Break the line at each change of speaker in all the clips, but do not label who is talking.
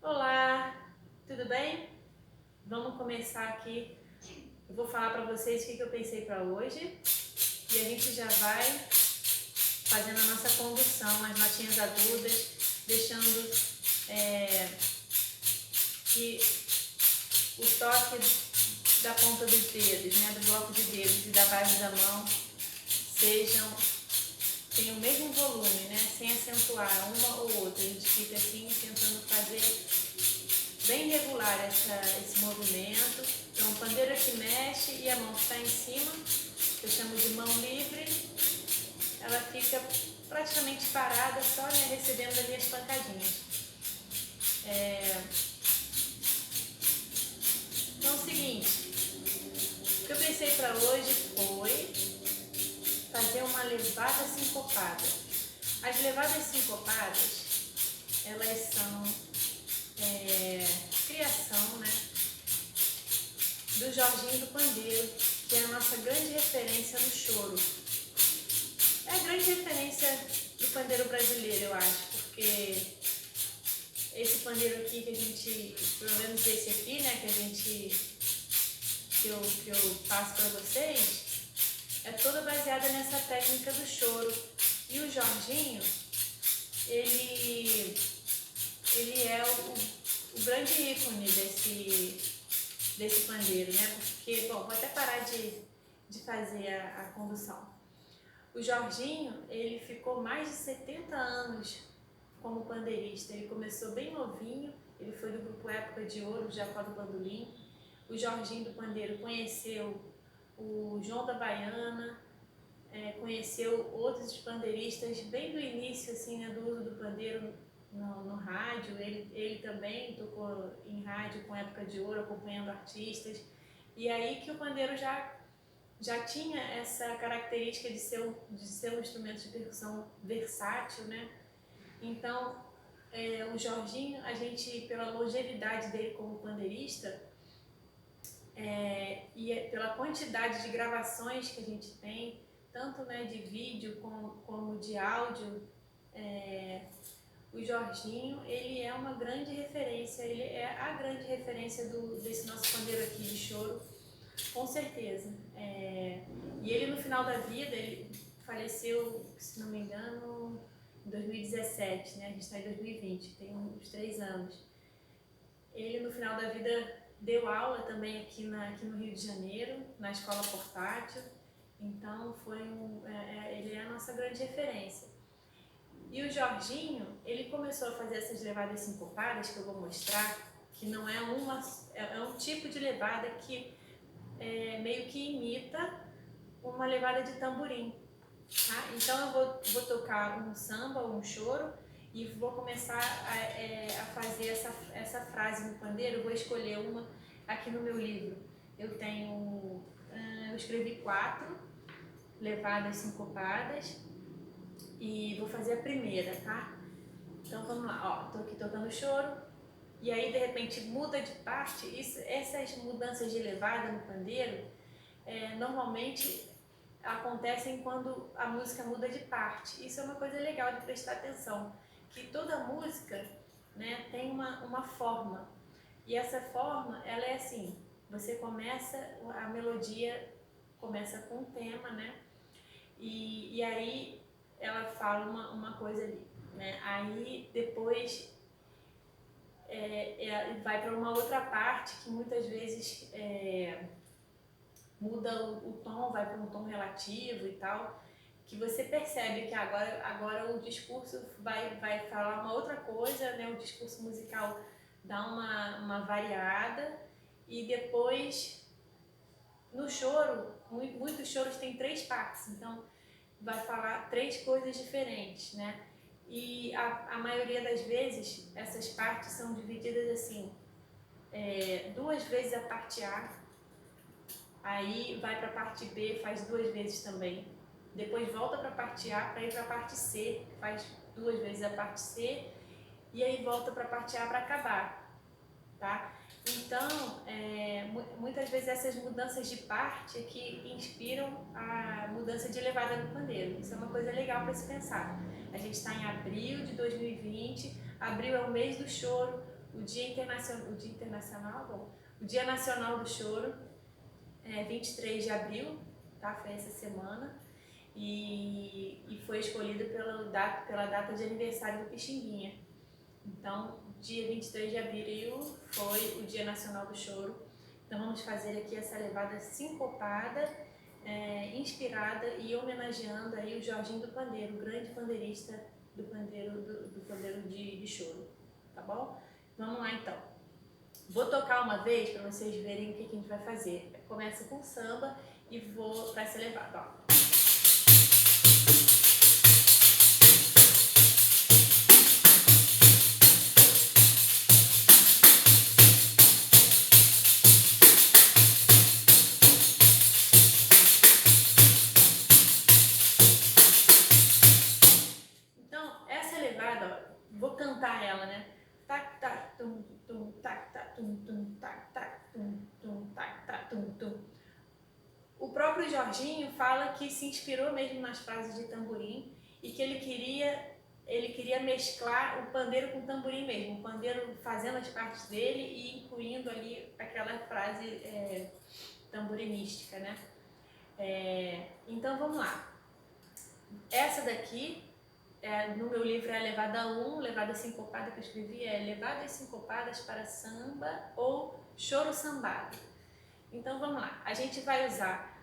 Olá, tudo bem? Vamos começar aqui. Eu vou falar para vocês o que eu pensei para hoje e a gente já vai fazendo a nossa condução, as notinhas agudas, deixando que o toque da ponta dos dedos, do bloco de dedos e da base da mão tenham o mesmo volume, sem acentuar uma ou outra. A gente fica assim tentando fazer bem regular esse movimento. Então, o pandeiro que mexe e a mão que está em cima, eu chamo de mão livre, ela fica praticamente parada, só recebendo ali as pancadinhas. Então, é o seguinte, o que eu pensei para hoje foi fazer uma levada sincopada. As levadas sincopadas, elas são criação, do Jorginho do Pandeiro, que é a nossa grande referência no choro. É a grande referência do pandeiro brasileiro, eu acho, porque esse pandeiro aqui que a gente, pelo menos esse aqui, que eu passo para vocês, é toda baseada nessa técnica do choro. E o Jorginho, ele é o grande ícone desse pandeiro, Porque, bom, vou até parar de fazer a condução. O Jorginho, ele ficou mais de 70 anos como pandeirista. Ele começou bem novinho, ele foi do grupo Época de Ouro, Jacó do Bandolim. O Jorginho do Pandeiro conheceu o João da Baiana, conheceu outros pandeiristas bem do início do uso do pandeiro no rádio. Ele também tocou em rádio com Época de Ouro, acompanhando artistas. E aí que o pandeiro já tinha essa característica de ser um instrumento de percussão versátil, Então, o Jorginho, a gente, pela longevidade dele como pandeirista, e pela quantidade de gravações que a gente tem, tanto de vídeo como de áudio, o Jorginho, ele é uma grande referência, ele é a grande referência desse nosso pandeiro aqui de choro, com certeza. E ele, no final da vida, ele faleceu, se não me engano, em 2017, a gente está em 2020, tem uns 3 anos. Ele, no final da vida, deu aula também aqui no Rio de Janeiro, na escola portátil. Então, ele é a nossa grande referência. E o Jorginho, ele começou a fazer essas levadas sincopadas, que eu vou mostrar, que não é é um tipo de levada que meio que imita uma levada de tamborim. Tá? Então, eu vou tocar um samba ou um choro e vou começar a fazer essa frase no pandeiro. Eu vou escolher uma aqui no meu livro. Eu escrevi 4 levadas sincopadas e vou fazer a primeira, tá? Então vamos lá, tô aqui tocando choro e aí de repente muda de parte. Essas mudanças de levada no pandeiro normalmente acontecem quando a música muda de parte. Isso é uma coisa legal de prestar atenção, que toda música tem uma forma, e essa forma, ela é assim, você começa, a melodia começa com um tema, e aí ela fala uma coisa ali, aí depois vai para uma outra parte que muitas vezes muda o tom, vai para um tom relativo e tal, que você percebe que agora o discurso vai falar uma outra coisa, o discurso musical dá uma variada, e depois no choro, muitos choros têm 3 partes, então vai falar 3 coisas diferentes, E a maioria das vezes essas partes são divididas assim, 2 vezes a parte A, aí vai para a parte B, faz 2 vezes também. Depois volta para a parte A para ir para a parte C, faz 2 vezes a parte C, e aí volta para a parte A para acabar, tá? Então, muitas vezes essas mudanças de parte é que inspiram a mudança de levada no pandeiro. Isso é uma coisa legal para se pensar. A gente está em abril de 2020, abril é o mês do choro, o Dia Nacional do Choro, 23 de abril, tá? Foi essa semana, e foi escolhido pela data de aniversário do Pixinguinha. Então, dia 23 de abril foi o Dia Nacional do Choro. Então vamos fazer aqui essa levada sincopada, inspirada e homenageando aí o Jorginho do Pandeiro, o grande pandeirista do pandeiro de choro, tá bom? Vamos lá então. Vou tocar uma vez para vocês verem o que a gente vai fazer. Começa com samba e vou para essa levada, ó. Vou cantar ela, né? Tac, tac, tum, tum, tac, tac, tum, tum, tac, tac, tum, tum, tac, tac, tum, tum. O próprio Jorginho fala que se inspirou mesmo nas frases de tamborim e que ele queria mesclar o pandeiro com o tamborim mesmo, o pandeiro fazendo as partes dele e incluindo ali aquela frase tamborinística, né? Então vamos lá. Essa daqui, no meu livro é a levada 1, levada sincopada que eu escrevi levadas sincopadas para samba ou choro sambado. Então vamos lá, a gente vai usar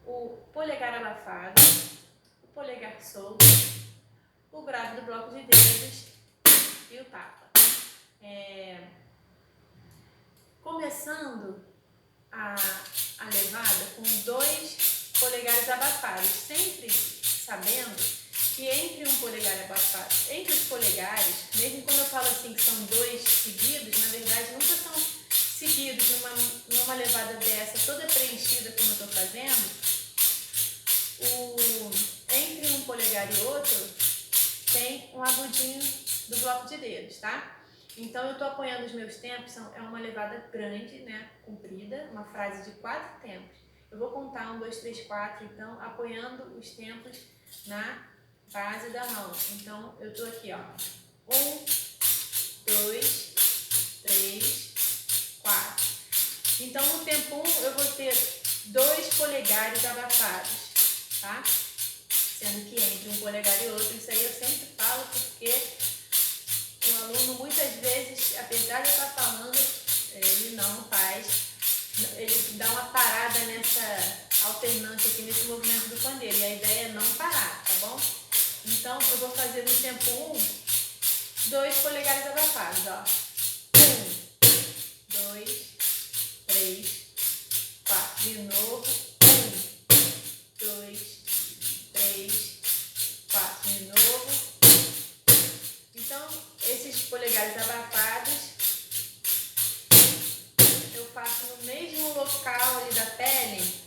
o polegar abafado, o polegar solto, o brado do bloco de dedos e o tapa. Começando a levada com 2 polegares abafados, sempre sabendo que entre um polegar abafado, entre os polegares, mesmo quando eu falo assim que são 2 seguidos, na verdade nunca são seguidos numa levada dessa, toda preenchida como eu estou fazendo, entre um polegar e outro tem um agudinho do bloco de dedos, tá? Então eu estou apoiando os meus tempos, é uma levada grande, né, comprida, uma frase de 4 tempos. Eu vou contar 1, 2, 3, 4, então apoiando os tempos na base da mão. Então eu tô aqui, ó. 1, 2, 3, 4. Então no tempo 1 eu vou ter 2 polegares abafados, tá? Sendo que entre um polegar e outro, isso aí eu sempre falo porque o aluno muitas vezes, apesar de eu estar falando, ele não faz, ele dá uma parada nessa alternância aqui, nesse movimento do pandeiro. E a ideia é não parar, tá bom? Então, eu vou fazer no tempo 1, 2 polegares abafados, ó. 1, 2, 3, 4. De novo. 1, 2, 3, 4. De novo. Então, esses polegares abafados, eu faço no mesmo local ali da pele.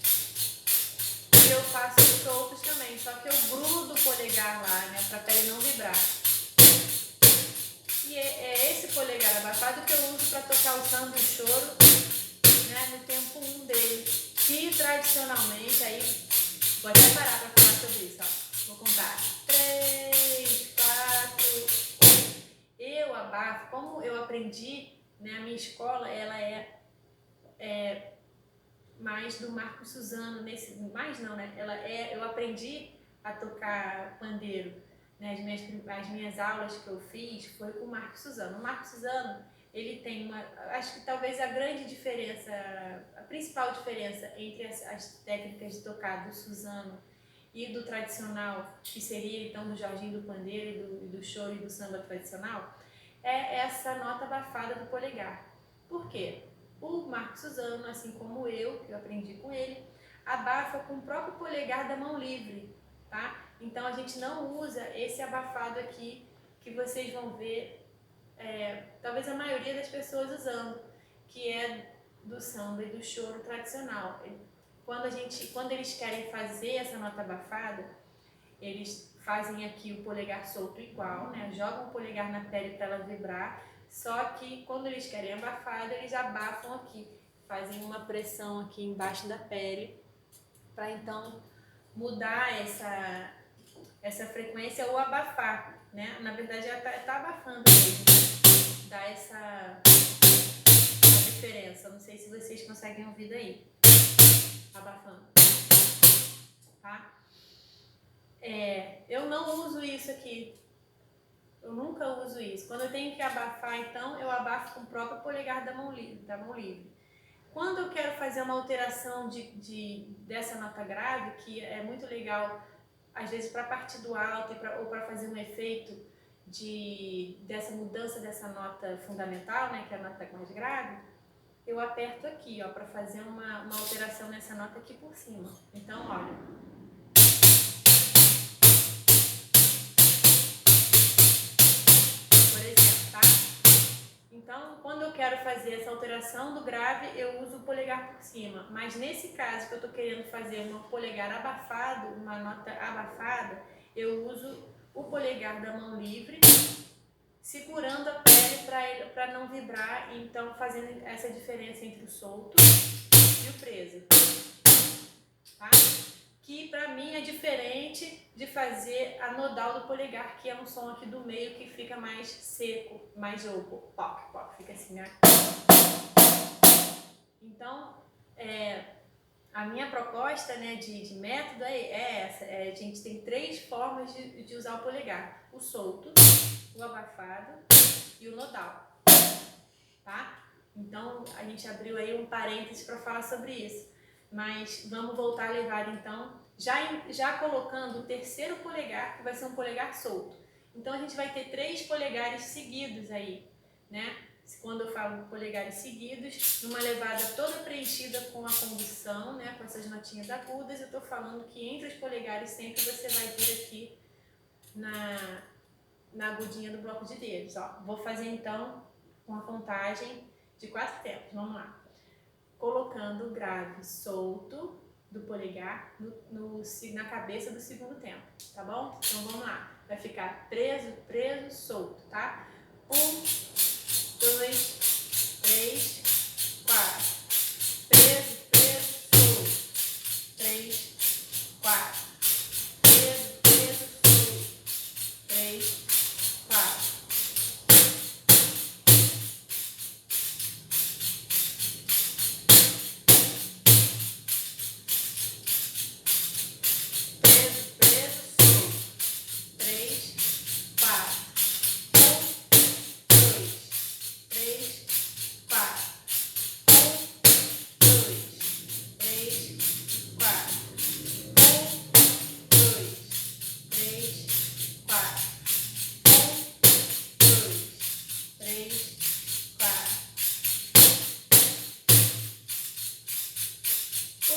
E eu faço soltos também, só que eu grudo o polegar lá, né, para a pele não vibrar. E é esse polegar abafado que eu uso para tocar o samba e o choro, né, no tempo 1 dele. Que tradicionalmente, aí, vou até parar para falar sobre isso, ó. Vou contar. 3, 4, 1. Eu abafo, como eu aprendi, né, a minha escola, ela é mais do Marco Suzano, mais não, né? Eu aprendi a tocar pandeiro, né? As minhas aulas que eu fiz foi com o Marco Suzano. O Marco Suzano, ele tem acho que talvez a grande diferença, a principal diferença entre as técnicas de tocar do Suzano e do tradicional, que seria então do Jorginho do pandeiro, do choro e do samba tradicional, é essa nota abafada do polegar. Por quê? O Marco Suzano, assim como eu, que eu aprendi com ele, abafa com o próprio polegar da mão livre, tá? Então a gente não usa esse abafado aqui que vocês vão ver, talvez a maioria das pessoas usando, que é do samba e do choro tradicional. Quando eles querem fazer essa nota abafada, eles fazem aqui o polegar solto igual, né? Jogam o polegar na pele para ela vibrar. Só que quando eles querem abafado, eles abafam aqui, fazem uma pressão aqui embaixo da pele para então mudar essa frequência ou abafar, né? Na verdade, ela tá abafando mesmo, dá essa sei se vocês conseguem ouvir daí. Abafando. Tá? Eu não uso isso aqui. Eu nunca uso isso. Quando eu tenho que abafar, então, eu abafo com o próprio polegar da mão livre. Quando eu quero fazer uma alteração dessa nota grave, que é muito legal, às vezes para partir do alto ou para fazer um efeito dessa mudança dessa nota fundamental, né, que é a nota mais grave, eu aperto aqui, ó, para fazer uma alteração nessa nota aqui por cima. Então, olha. Então, quando eu quero fazer essa alteração do grave, eu uso o polegar por cima. Mas nesse caso que eu estou querendo fazer um polegar abafado, uma nota abafada, eu uso o polegar da mão livre, segurando a pele para não vibrar, então fazendo essa diferença entre o solto e o preso. Tá? Que para mim é diferente de fazer a nodal do polegar, que é um som aqui do meio que fica mais seco, mais oco, pop, pop, fica assim, né? Então, a minha proposta, né, de método é essa. A gente tem 3 formas de usar o polegar: o solto, o abafado e o nodal, tá? Então, a gente abriu aí um parênteses para falar sobre isso. Mas vamos voltar a levar então, já colocando o terceiro polegar, que vai ser um polegar solto. Então a gente vai ter 3 polegares seguidos aí, né? Quando eu falo polegares seguidos, numa levada toda preenchida com a condução, né? Com essas notinhas agudas, eu tô falando que entre os polegares sempre você vai vir aqui na agudinha do bloco de dedos, ó. Vou fazer então uma contagem de 4 tempos, vamos lá. Colocando o grave solto do polegar na cabeça do segundo tempo, tá bom? Então vamos lá, vai ficar preso, preso, solto, tá? 1, 2, 3, 4. Preso, preso, solto. 3, 4. Preso, preso, solto. 3, 4.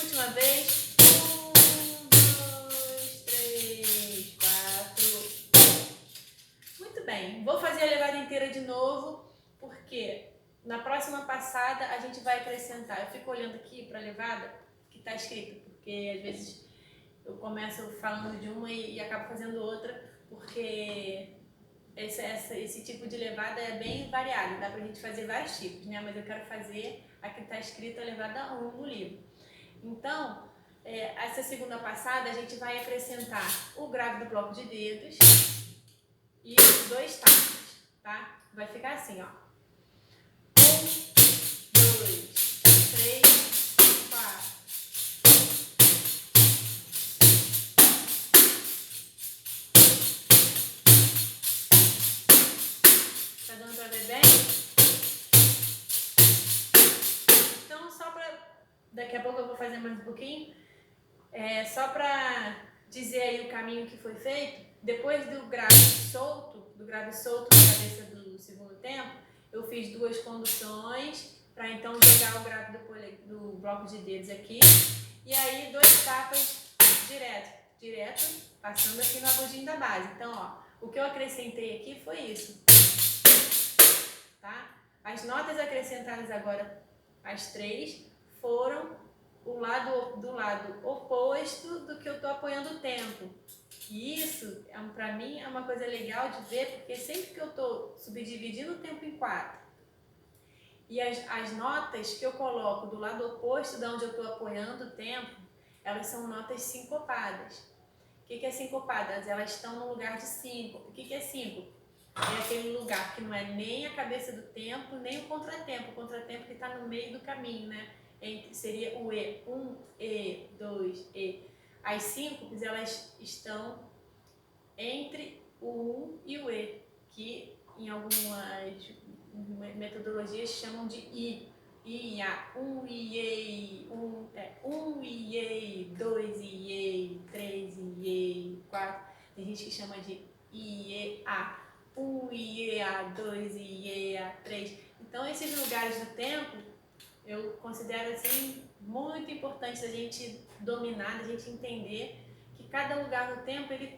Última vez. 1, 2, 3, 4. Muito bem. Vou fazer a levada inteira de novo, porque na próxima passada a gente vai acrescentar. Eu fico olhando aqui para a levada que está escrito, porque às vezes eu começo falando de uma e acabo fazendo outra, porque esse tipo de levada é bem variado, dá pra gente fazer vários tipos, né? Mas eu quero fazer a que está escrita a levada 1 no livro. Então, essa segunda passada a gente vai acrescentar o grave do bloco de dedos e os 2 tapas, tá? Vai ficar assim, ó. 1, 2, 3, 4. Tá dando pra ver bem? Então, só pra... Daqui a pouco eu vou fazer mais um pouquinho. Só pra dizer aí o caminho que foi feito, depois do grave solto na cabeça do segundo tempo, eu fiz 2 conduções para então jogar o grave do bloco de dedos aqui, e aí 2 tapas direto, passando aqui no agudinho da base. Então, ó, o que eu acrescentei aqui foi isso, tá? As notas acrescentadas agora, as 3, foram do lado oposto do que eu estou apoiando o tempo. E isso, para mim, é uma coisa legal de ver, porque sempre que eu estou subdividindo o tempo em 4, e as notas que eu coloco do lado oposto de onde eu estou apoiando o tempo, elas são notas sincopadas. O que é sincopadas? Elas estão no lugar de 5. O que é 5? é aquele lugar que não é nem a cabeça do tempo, nem o contratempo que está no meio do caminho, né? Seria o E, 1, E, 2, E. As síncopes, elas estão entre o 1 e o E, que em algumas metodologias chamam de I. Ia, 1 iei, 1 iei, 2 iei, 3 iei, 4. Tem gente que chama de IEA, 1 IEA, 2 IEA, 3. Então esses lugares do tempo eu considero assim muito importante a gente dominar, a gente entender que cada lugar do tempo ele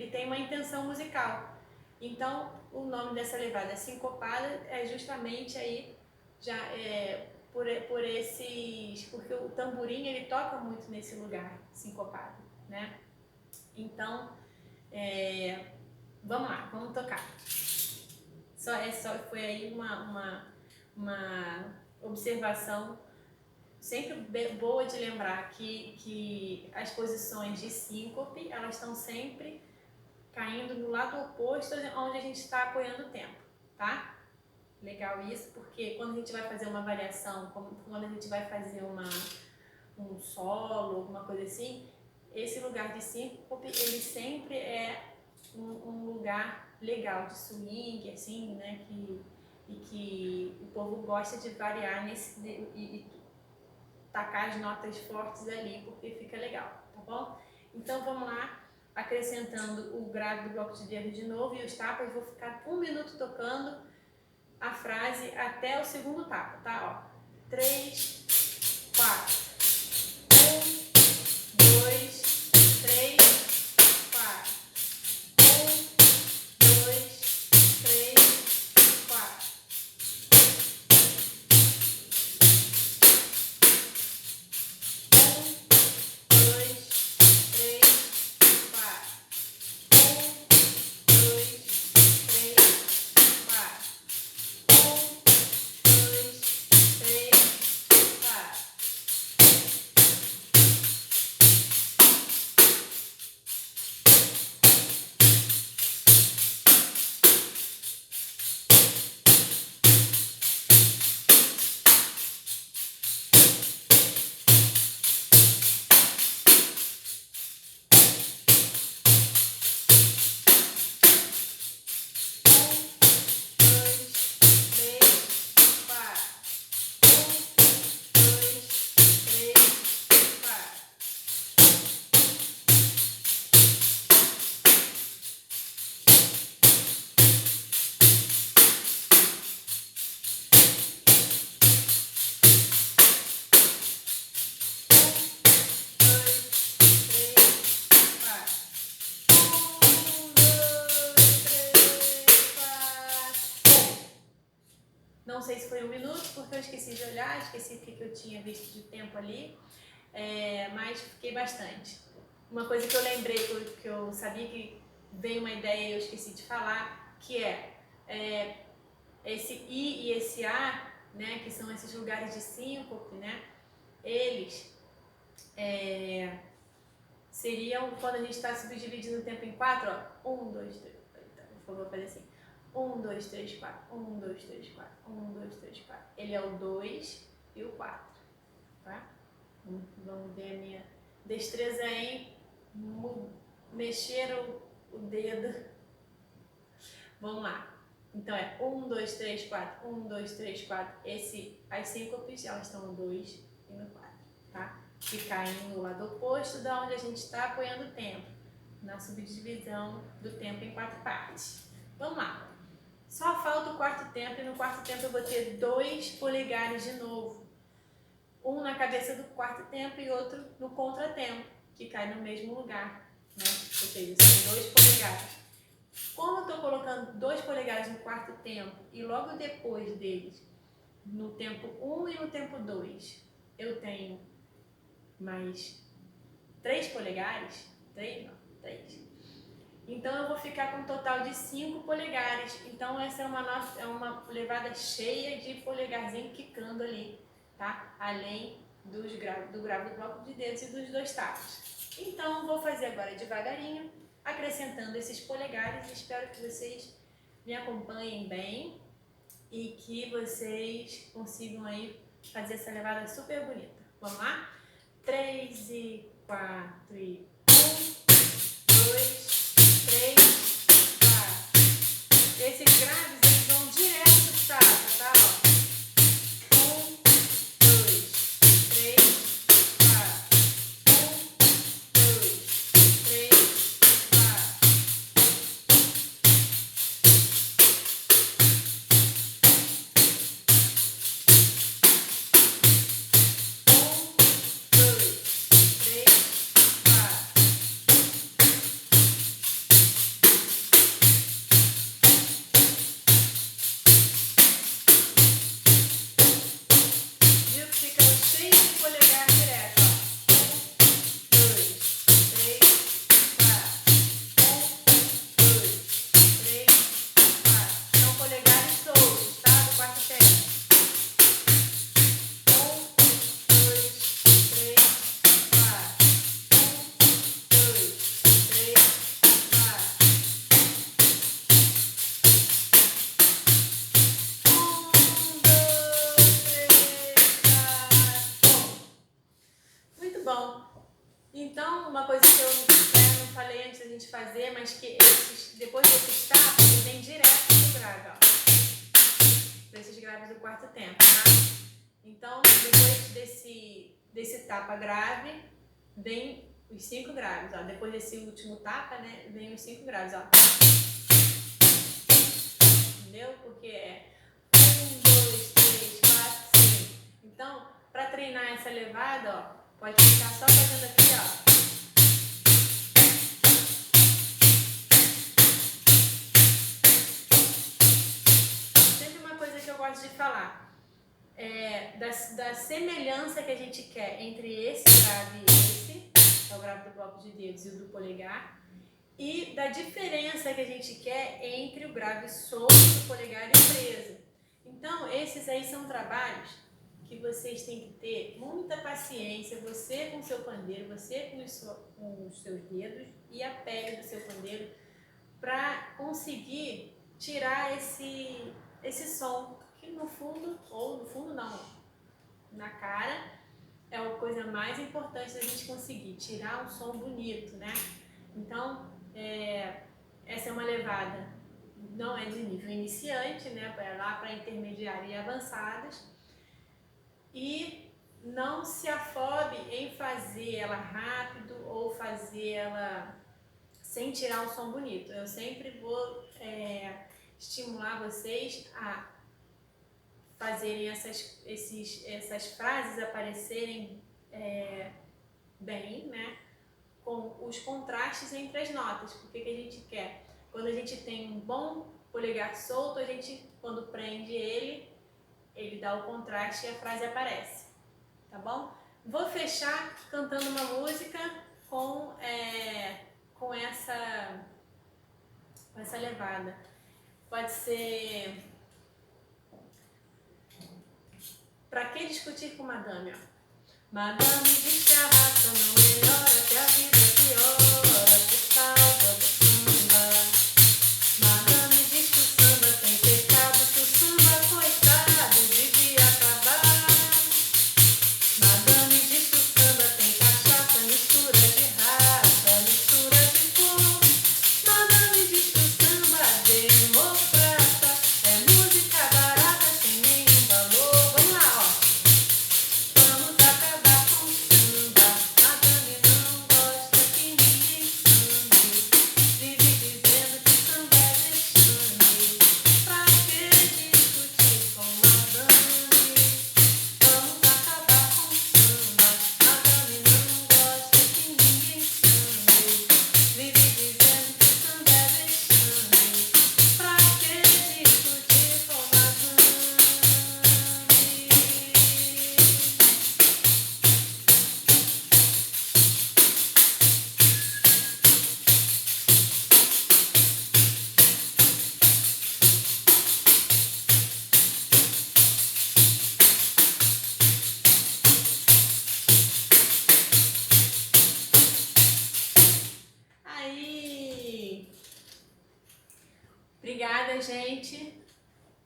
tem uma intenção musical. Então o nome dessa levada sincopada é justamente aí porque o tamborim ele toca muito nesse lugar sincopado, né? Então vamos lá, vamos tocar. Foi aí uma observação sempre boa de lembrar que as posições de síncope elas estão sempre caindo no lado oposto onde a gente está apoiando o tempo, tá? Legal isso, porque quando a gente vai fazer uma variação, quando a gente vai fazer um solo, alguma coisa assim, esse lugar de síncope, ele sempre é um lugar legal de swing, assim, né, que o povo gosta de variar e tacar as notas fortes ali, porque fica legal, tá bom? Então vamos lá, acrescentando o grave do bloco de dedo de novo e os tapas, vou ficar 1 minuto tocando a frase até o segundo tapa, tá? Ó, 3, 4, 1, 2, 3, 4, 1, 2, 3, 4. 1, 2, 3, 4. 1, 2, 3, 4. 1, 2, 3, 4. Não sei se foi 1 minuto, porque eu esqueci de olhar, esqueci o que eu tinha visto de tempo ali, mas fiquei bastante. Uma coisa que eu lembrei, que eu sabia que veio uma ideia e eu esqueci de falar, que esse I e esse A, né, que são esses lugares de síncope, né, eles seriam, quando a gente está subdividindo o tempo em 4, ó, 1, 2, 3, por favor, fazer assim. 1, 2, 3, 4, 1, 2, 3, 4, 1, 2, 3, 4. Ele é o 2 e o 4, tá? Vamos ver a minha destreza em mexer o dedo. Vamos lá. Então é 1, 2, 3, 4, 1, 2, 3, 4. As síncopes, elas estão no 2 e no 4, tá? Que caem no lado oposto da onde a gente está apoiando o tempo, na subdivisão do tempo em 4 partes. Vamos lá. Só falta o quarto tempo e no quarto tempo eu vou ter 2 polegares de novo. Um na cabeça do quarto tempo e outro no contratempo, que cai no mesmo lugar, né? Ou seja, são 2 polegares. Como eu estou colocando 2 polegares no quarto tempo e logo depois deles, no tempo 1 e no tempo 2, eu tenho mais 3 polegares, 3 não, 3. Então eu vou ficar com um total de 5 polegares. Então essa é uma levada cheia de polegarzinho quicando ali, tá? Além do grave do bloco de dedos e dos 2 tapas. Então vou fazer agora devagarinho, acrescentando esses polegares. Espero que vocês me acompanhem bem e que vocês consigam aí fazer essa levada super bonita. Vamos lá? 3 e 4 e 1, 2, 3, 4. Esses graves eles vão direto pro tapa, tá? Ó. 1, 2, 3, 4. 1, 2, 3, 4. Bom, então uma coisa que eu não falei antes da gente fazer, mas que depois desses tapas, ele vem direto pro grave, ó. Para esses graves do quarto tempo, tá? Então, depois desse tapa grave, vem os 5 graves, ó. Depois desse último tapa, né, vem os 5 graves, ó. Entendeu? Porque é 1, 2, 3, 4, 5. Então, para treinar essa levada, ó, pode ficar só fazendo aqui, ó. Sempre uma coisa que eu gosto de falar da semelhança que a gente quer entre esse grave e esse, que é o grave do bloco de dedos, e o do polegar, e da diferença que a gente quer entre o grave solto do polegar e preso. Então, esses aí são trabalhos que vocês têm que ter muita paciência, você com o seu pandeiro, você com os seus dedos e a pele do seu pandeiro, para conseguir tirar esse som, que no fundo, ou no fundo não, na cara, é a coisa mais importante da gente conseguir, tirar um som bonito, né? Então, essa é uma levada, não é de nível iniciante, né? É lá para intermediária e avançadas. E não se afobe em fazer ela rápido ou fazer ela sem tirar um som bonito. Eu sempre vou estimular vocês a fazerem essas frases aparecerem bem, né? Com os contrastes entre as notas. Porque que a gente quer? Quando a gente tem um bom polegar solto, a gente, quando prende ele dá o contraste e a frase aparece, tá bom? Vou fechar cantando uma música com essa levada. Pode ser Pra que discutir com Madame, ó. Madame diz que a raça não melhora, que a vida piora por causa do samba. Madame diz que o samba tem pecado, que o samba, coitado, devia acabar. Madame diz que o samba tem cachaça, mistura de raça, mistura de cor. Madame diz que o samba é democrata, é música barata sem nenhum valor. Vamos lá, ó. Vamos acabar com o samba. Madame não gosta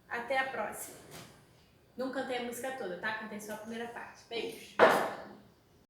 Até a próxima. Não cantei a música toda, tá? Cantei só a primeira parte. Beijos.